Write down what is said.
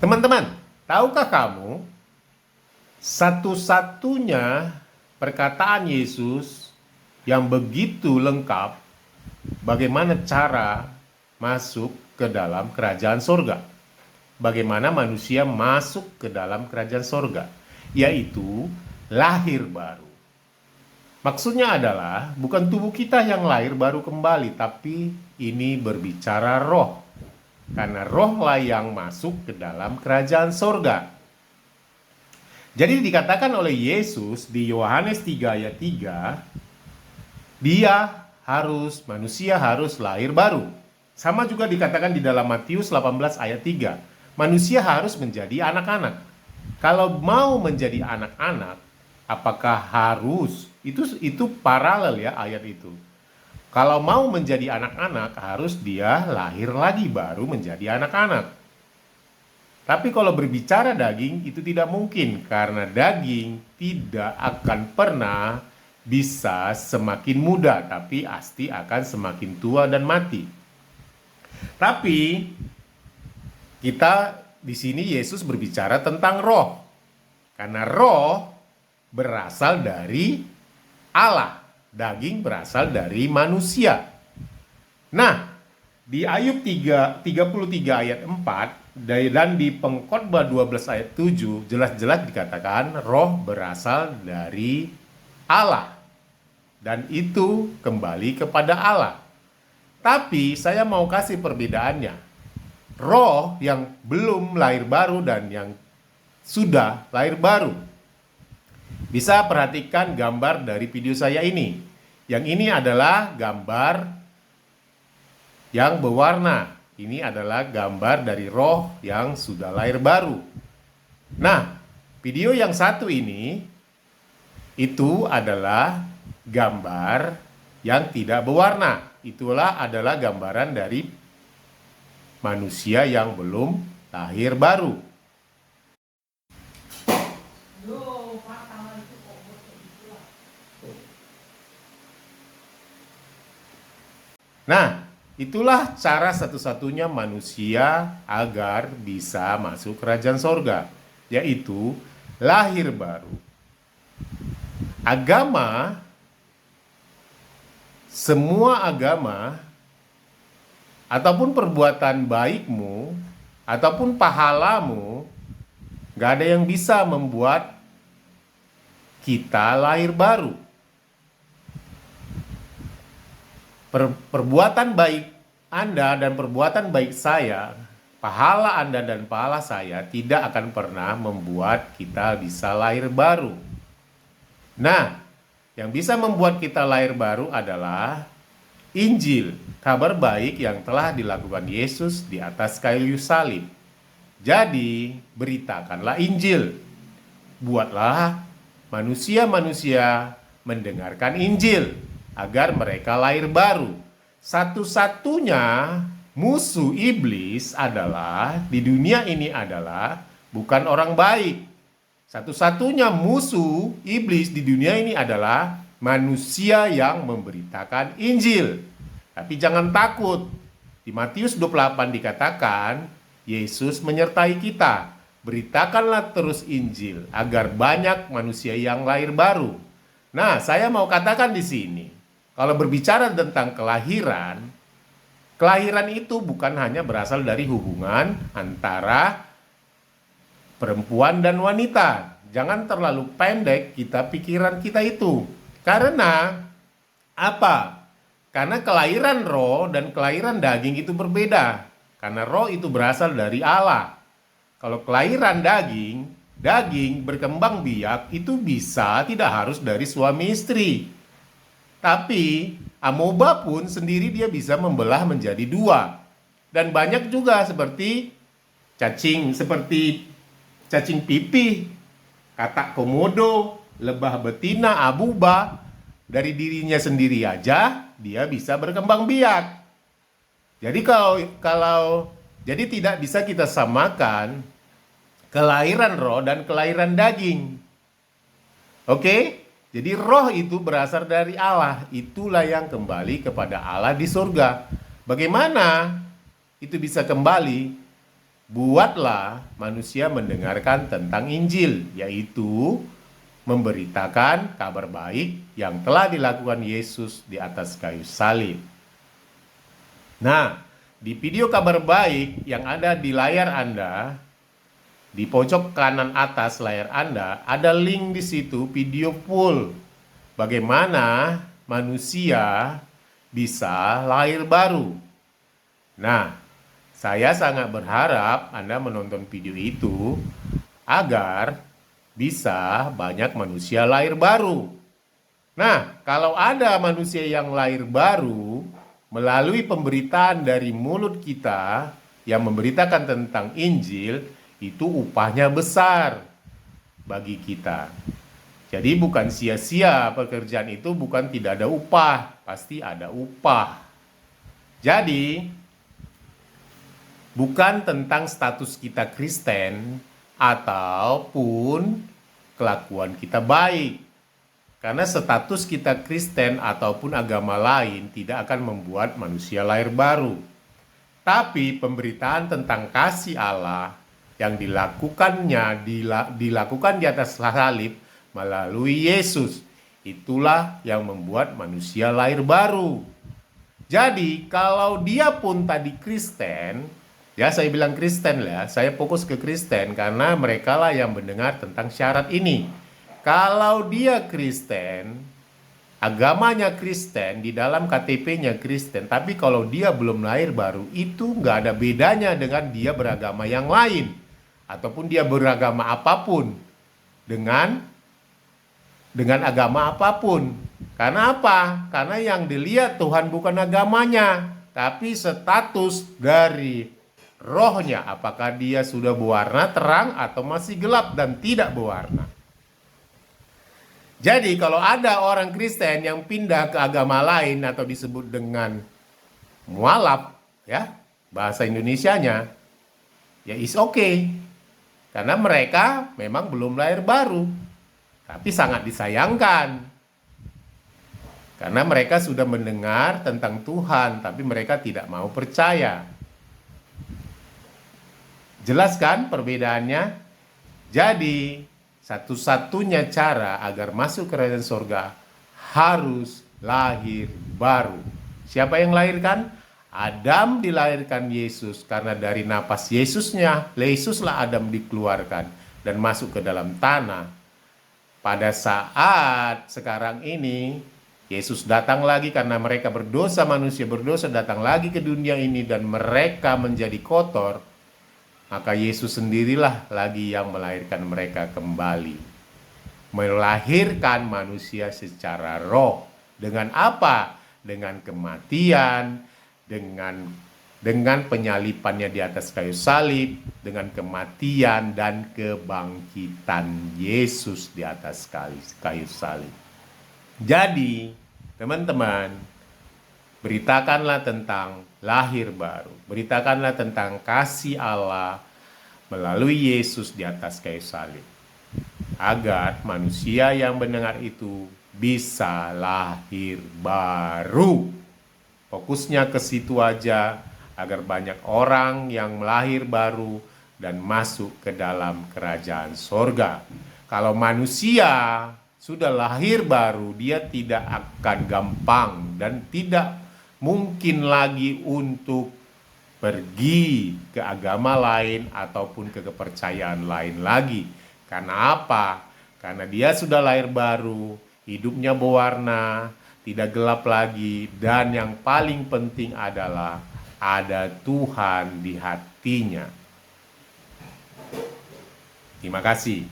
Teman-teman, tahukah kamu satu-satunya perkataan Yesus yang begitu lengkap bagaimana cara masuk ke dalam kerajaan sorga? Bagaimana manusia masuk ke dalam kerajaan sorga? Yaitu lahir baru. Maksudnya adalah bukan tubuh kita yang lahir baru kembali, tapi ini berbicara roh. Karena rohlah yang masuk ke dalam kerajaan sorga. Jadi dikatakan oleh Yesus di Yohanes 3 ayat 3, manusia harus lahir baru. Sama juga dikatakan di dalam Matius 18 ayat 3, manusia harus menjadi anak-anak. Kalau mau menjadi anak-anak, apakah harus? Itu paralel ya ayat itu. Kalau mau menjadi anak-anak, harus dia lahir lagi baru menjadi anak-anak. Tapi kalau berbicara daging, itu tidak mungkin. Karena daging tidak akan pernah bisa semakin muda, tapi pasti akan semakin tua dan mati. Tapi, kita di sini Yesus berbicara tentang roh. Karena roh berasal dari Allah. Daging berasal dari manusia. Nah, di Ayub 33 ayat 4 dan di Pengkhotbah 12 ayat 7 jelas-jelas dikatakan roh berasal dari Allah. Dan itu kembali kepada Allah. Tapi saya mau kasih perbedaannya. Roh yang belum lahir baru dan yang sudah lahir baru. Bisa perhatikan gambar dari video saya ini. Yang ini adalah gambar yang berwarna. Ini adalah gambar dari roh yang sudah lahir baru. Nah, video yang satu ini itu adalah gambar yang tidak berwarna. Itulah adalah gambaran dari manusia yang belum lahir baru. Nah, itulah cara satu-satunya manusia agar bisa masuk kerajaan sorga, yaitu lahir baru. Agama, semua agama, ataupun perbuatan baikmu, ataupun pahalamu, gak ada yang bisa membuat kita lahir baru. Perbuatan baik Anda dan perbuatan baik saya, pahala Anda dan pahala saya tidak akan pernah membuat kita bisa lahir baru. Nah, yang bisa membuat kita lahir baru adalah Injil, kabar baik yang telah dilakukan Yesus di atas kayu salib. Jadi, beritakanlah Injil. Buatlah manusia-manusia mendengarkan Injil agar mereka lahir baru. Satu-satunya musuh iblis adalah di dunia ini adalah bukan orang baik. Satu-satunya musuh iblis di dunia ini adalah manusia yang memberitakan Injil. Tapi jangan takut. Di Matius 28 dikatakan, Yesus menyertai kita. Beritakanlah terus Injil agar banyak manusia yang lahir baru. Nah, saya mau katakan di sini, kalau berbicara tentang kelahiran itu bukan hanya berasal dari hubungan antara perempuan dan wanita. Jangan terlalu pendek pikiran kita itu. Karena apa? Karena kelahiran roh dan kelahiran daging itu berbeda. Karena roh itu berasal dari Allah. Kalau kelahiran daging berkembang biak itu bisa tidak harus dari suami istri. Tapi amoeba pun sendiri dia bisa membelah menjadi dua. Dan banyak juga seperti cacing pipih, katak komodo, lebah betina, abuba, dari dirinya sendiri aja dia bisa berkembang biak. Jadi jadi tidak bisa kita samakan kelahiran roh dan kelahiran daging. Oke? Jadi roh itu berasal dari Allah. Itulah yang kembali kepada Allah di surga. Bagaimana itu bisa kembali? buatlah manusia mendengarkan tentang Injil, yaitu memberitakan kabar baik yang telah dilakukan Yesus di atas kayu salib. Nah, di video kabar baik yang ada di layar Anda, di pojok kanan atas layar Anda, ada link di situ video full bagaimana manusia bisa lahir baru. Nah, saya sangat berharap Anda menonton video itu agar bisa banyak manusia lahir baru. Nah, kalau ada manusia yang lahir baru melalui pemberitaan dari mulut kita yang memberitakan tentang Injil, itu upahnya besar bagi kita. Jadi bukan sia-sia pekerjaan itu, bukan tidak ada upah, pasti ada upah. Jadi bukan tentang status kita Kristen ataupun kelakuan kita baik. Karena status kita Kristen ataupun agama lain tidak akan membuat manusia lahir baru. Tapi pemberitaan tentang kasih Allah yang dilakukan di atas salib melalui Yesus, itulah yang membuat manusia lahir baru. Jadi kalau dia pun tadi Kristen, ya saya bilang Kristen ya, saya fokus ke Kristen karena mereka lah yang mendengar tentang syarat ini. Kalau dia Kristen, agamanya Kristen, di dalam KTP-nya Kristen, tapi kalau dia belum lahir baru, itu nggak ada bedanya dengan dia beragama yang lain. Ataupun dia beragama apapun, dengan agama apapun. Karena apa? Karena yang dilihat Tuhan bukan agamanya, tapi status dari rohnya. Apakah dia sudah berwarna terang atau masih gelap dan tidak berwarna. Jadi kalau ada orang Kristen yang pindah ke agama lain atau disebut dengan mualaf, ya bahasa Indonesianya, ya is okay. Karena mereka memang belum lahir baru. Tapi sangat disayangkan. Karena mereka sudah mendengar tentang Tuhan, tapi mereka tidak mau percaya. Jelas kan perbedaannya? Jadi satu-satunya cara agar masuk kerajaan surga harus lahir baru. Siapa yang lahirkan? Adam dilahirkan Yesus, karena dari napas Yesuslah Adam dikeluarkan dan masuk ke dalam tanah. Pada saat sekarang ini Yesus datang lagi karena mereka berdosa, manusia berdosa datang lagi ke dunia ini dan mereka menjadi kotor. Maka Yesus sendirilah lagi yang melahirkan mereka kembali. Melahirkan manusia secara roh. Dengan apa? Dengan kematian, dengan penyalipannya di atas kayu salib, dengan kematian dan kebangkitan Yesus di atas kayu salib. Jadi, teman-teman, beritakanlah tentang lahir baru. Beritakanlah tentang kasih Allah melalui Yesus di atas kayu salib. Agar manusia yang mendengar itu bisa lahir baru. Fokusnya ke situ aja, agar banyak orang yang lahir baru dan masuk ke dalam kerajaan sorga. Kalau manusia sudah lahir baru, dia tidak akan gampang dan tidak mungkin lagi untuk pergi ke agama lain ataupun ke kepercayaan lain lagi. Karena apa? Karena dia sudah lahir baru, hidupnya berwarna, tidak gelap lagi, dan yang paling penting adalah ada Tuhan di hatinya. Terima kasih.